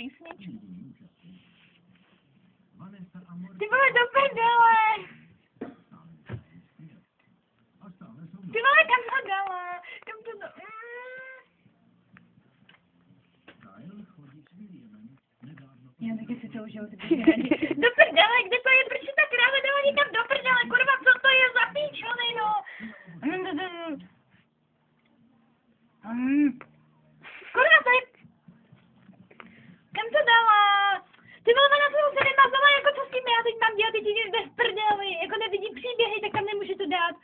písničku. Ty vole, do prdele! Ty vole, kam to dala? Kam to do... Já taky si to užiju, ty prdele. Do prdele, kde to je? Proč si ta kráva dala někam do prdele? Kurva, co to je za píčony, no? Kurva, to je... Kam to dala? Ty vole, ona se nemazala, jako co s tím já teď mám dělat, teď jdeš bez prdely, jako nevidí příběhy, tak tam nemůžu to dát.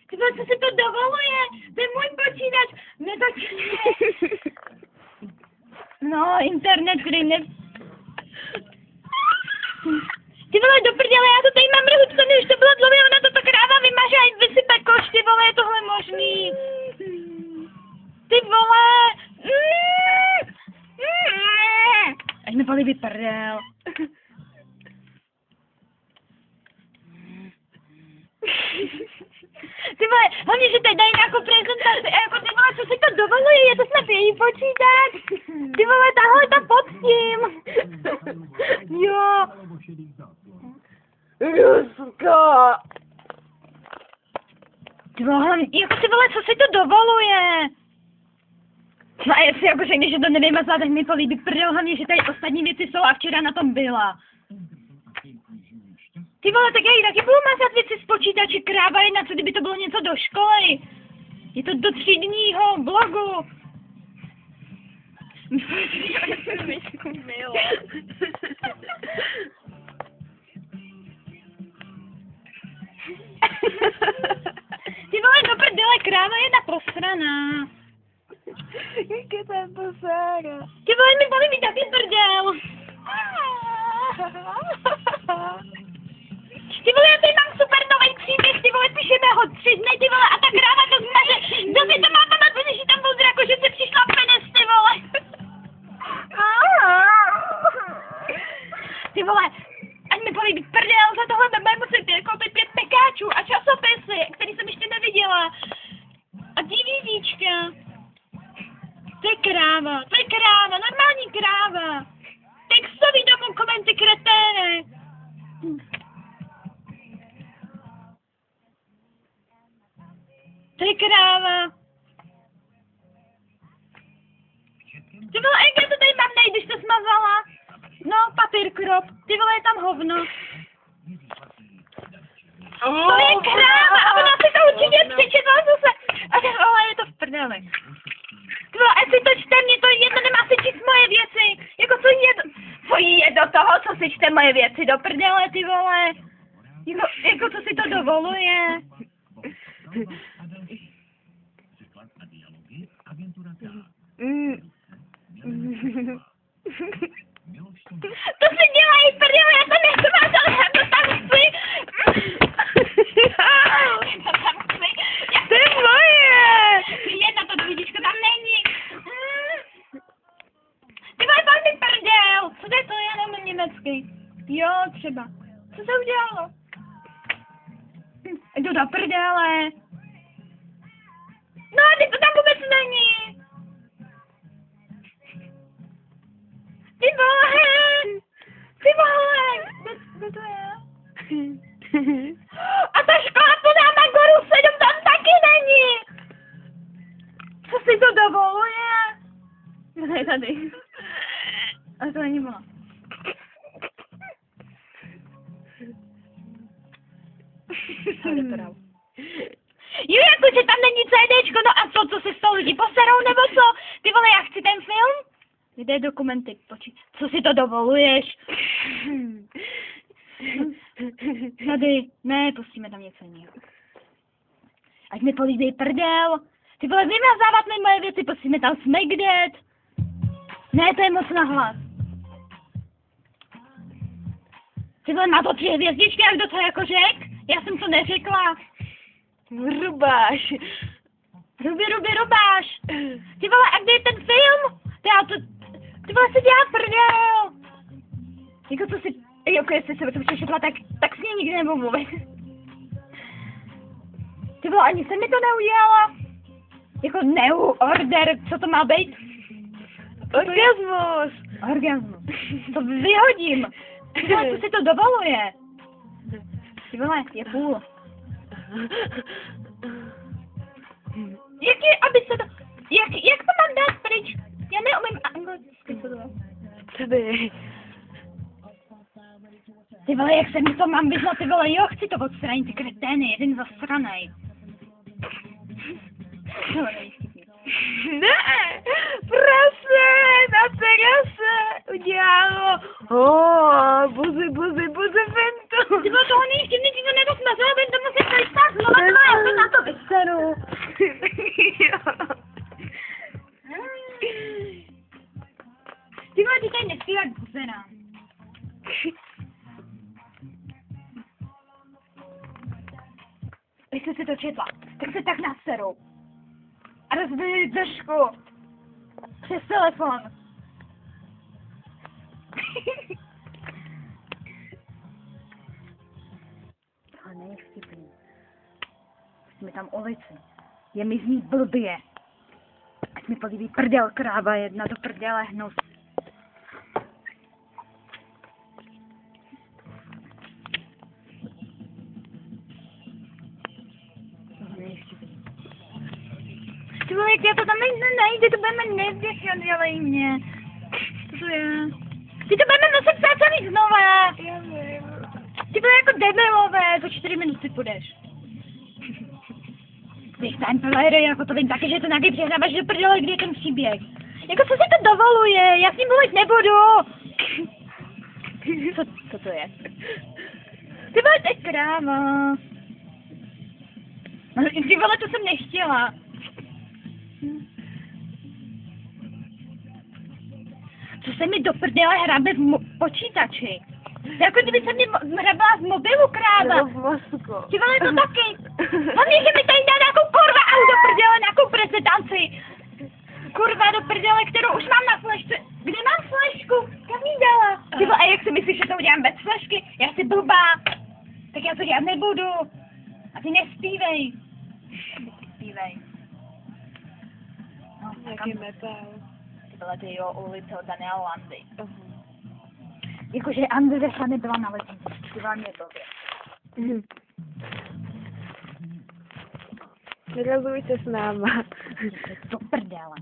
Ty vole, co se to dovoluje? To je můj počítač, nezačíně. No, internet, který ne... Ty vole, do prdele, já to tady mám rozhodcený, už to bylo dlouhé, ona to kráva vymaže a vysype koš, ty vole, je tohle možný. Ty vole. Ať mi pali vyprdel. Ty vole, hlavně, že tady dají nějakou prezentaci a jako ty vole, co si to dovoluje, je to snad její počítač. Ty vole, tahle ta pod tím. Jo. Ruska. Ty vole, hlavně, jako ty vole, co si to dovoluje? No a jestli jako řekne, že to nevymazla, tak mi políbí prdel, hlavně, že tady ostatní věci jsou a včera na tom byla. Ty vole, tak já jí taky budu mazat věci z počítače, kráva jedna, co kdyby to bylo něco do školy. Je to do třídního blogu. Ty vole, do prdele, kráva jedna posraná. Jak je tam posára? Ty vole, mi bolí mi taky prdel. Ty vole, já tady mám super nový příběh, ty vole, píšeme ho 3 dny, ty vole, a ta kráva to zmaže. Kdo si to má pamatovat, že tam byl drako, že se přišla penis, ty vole. Ty vole, ať mi bolí prdel, za tohle budeme muset koupit 5 pekáčů a časopisy, který jsem ještě neviděla. A DVDčka. To je kráva, normální kráva. Textový dokumenty, kreténe. To je kráva. Ty vole, jak já to tady mám nejít, když to smazala? No, papír krop. Ty vole, je tam hovno. To je kráva a ona si to určitě přečetla zase. A ty vole, je to v prdeli. Ty vole, ať si to čte, mě to jedno, nemá si číst moje věci. Jako co je do toho, co si čte moje věci, do prdele, ty vole. Jako co si to dovoluje. To se dělají prdele, já to nechci vás, ale já to tam chci. Já to tam chci. To je moje. Jedna to DVDčko tam není. Ty vole, pojď mi prdel. Co to je to, já nemám německy. Jo, třeba. Co se udělalo? Jdu do prdele. No, ty to tam vůbec není. Ty vole, kde to je? A ta škola podá na Goru 7 tam taky není. Co si to dovoluje? To je tady. Ale to není ono. Jo, jakože tam není CDčko, no a co se z toho lidi poserou, nebo co? Ty vole, já chci ten film? Kde je dokumenty? Co si to dovoluješ? Tady, ne, pustíme tam něco jiného. Ať mi políbí prdel. Ty vole, vymazávat mi moje věci, pustíme tam Smackdead. Ne, to je moc nahlas. Ty vole, má to 3 hvězdičky, a kdo to jako řek? Já jsem to neřekla. Rubáš. Rubáš. Ty vole, a kde je ten film? Ty vole, se dělá prdel. Jako co si, jako jestli se to přečetla, tak s ní nikdy nebudu mluvit. Ty vole, ani se mi to neudělala. Jako order, co to má být? Orgasmus. Orgasmus. To vyhodím. Ty vole, co si to dovoluje? Ty vole, je půl. Aby se to... Jak to mám dát pryč? Já neumím anglicky to dát. Co by? Ty vole, jak se mi to mám vyznat, ty vole, jo, chci to odstranit, ty kretény, jeden zasranej. To není vtipný. Ne! Prase! Na terase! Udělalo! Buzy, Bento! Ty vole, toho není vtipný, ty to nedosmazala, Bento musí tady stát znova, já se na to vyseru. Ty vole, ty tady nespívat buzera. Když jsem si to četla, tak se tak naseru. A rozbili držku. Přes telefon. Tohle není vtipný. Jsme tam ulici. Je mi z ní blbě. Ať mi políbí prdel kráva jedna do prdele hnus. Ty vole, jak já to tam nejde, to budeme nevděchat, dělej mě. Co to je? Ty to budeme nosit celý znova. Ty vole jako debilové, za 4 minuty půjdeš. Ty timeplayery, jako to vím taky, že to nějaký přehráváš do prdele, kdy je ten příběh. Jako co si to dovoluje, já s ním mluvit nebudu. Co to je? Ty vole, to je kráva. Ty vole, to jsem nechtěla. Co se mi do prdele hrabe v počítači? Jako kdyby se mi hrabala v mobilu, kráva. Ty vole, to taky. Hlavně, že mi tady dá nějakou kurva a do prdele, nějakou prezentaci. Kurva do prdele, kterou už mám na flešce. Kde mám flešku? Kam jí dala? Ty vole, a jak si myslíš, že to udělám bez flešky? Já jsi blbá. Tak já to dělat nebudu. A ty nespívej. Nespívej. No, Jaký metal. Ty vole, ty jo, ulice od Daniela Landy. Jakože Andy Vecha nebyla na letní, ty vám je blbě. Vyrazujte s náma. Do prdele.